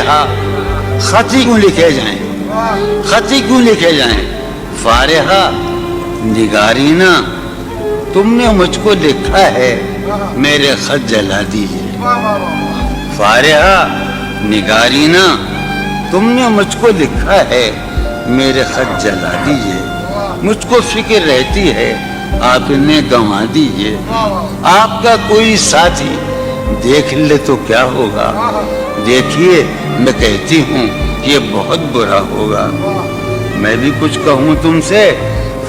فارحہ خط ہی کیوں لکھے جائیں، خط ہی کیوں لکھے جائیں؟ فارحہ نگارینا تم نے مجھ کو لکھا ہے میرے خط جلا دیجئے، فارحہ نگارینا تم نے مجھ کو لکھا ہے میرے خط جلا دیجئے، مجھ کو فکر رہتی ہے آپ انہیں گنوا دیجئے، آپ کا کوئی ساتھی دیکھ لے تو کیا ہوگا، دیکھیے میں کہتی ہوں یہ بہت برا ہوگا، میں بھی کچھ کہوں تم سے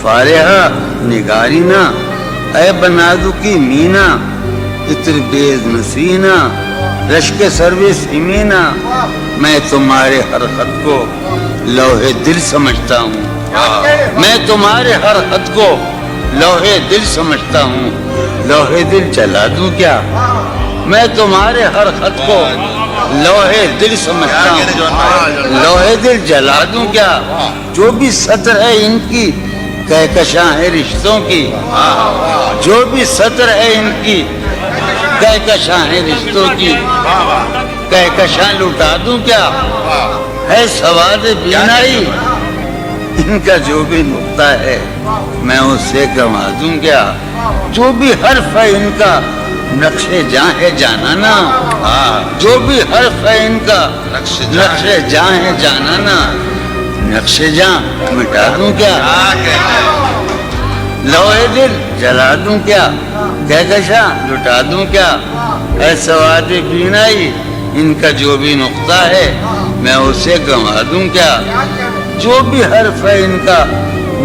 فارحہ نگارینا، اے بنادو کی مینا اتر بیز نسینا رشک سروے سیمینا، میں تمہارے ہر خط کو لوہے دل سمجھتا ہوں، میں تمہارے ہر خط کو لوہے دل سمجھتا ہوں، لوہے دل جلا دوں کیا، میں تمہارے ہر خط کو لوہے دل سمجھتا ہوں، لوہے دل جلا دوں کیا، جو بھی سطر ہے ان کی کہکشاں ہے رشتوں کی، جو بھی سطر ہے ان کی کہکشاں ہے رشتوں کی، کہکشاں لٹا دوں کیا، ہے سواد بینائی ان کا جو بھی نقطہ ہے میں اسے گنوا دوں کیا، جو بھی حرف ہے ان کا نقش جاں ہے جانانا، جو بھی حرف ہے ان کا نقش جاں ہے جانانا، نقش جاں مٹا دوں کیا، لوہے دل جلا دوں کیا، کہکشاں لٹا دوں کیا، اے سواد بینائی ان کا جو بھی نقطہ ہے میں اسے گنوا دوں کیا، جو بھی حرف ہے ان کا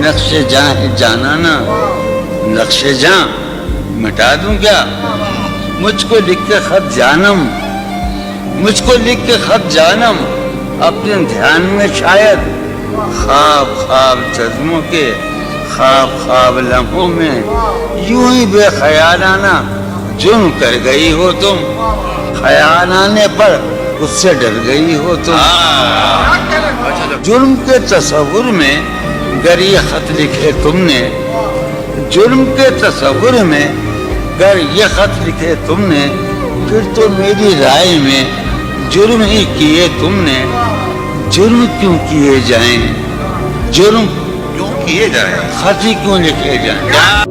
نقش جاں ہے جانانا، نقش جاں مٹا دوں کیا، مجھ کو لکھ کے خط جانم، مجھ کو لکھ کے خط جانم اپنے دھیان میں شاید خواب خواب چشموں کے خواب خواب لمحوں میں یوں ہی بے خیالانہ جرم کر گئی ہو تم، خیال آنے پر اس سے ڈر گئی ہو تم، جرم کے تصور میں گر یہ خط لکھے تم نے، جرم کے تصور میں گر یہ خط لکھے تم نے، پھر تو میری رائے میں جرم ہی کیے تم نے، جرم کیوں کیے جائیں، جرم کیوں کیے جائیں، خط ہی کیوں لکھے جائیں۔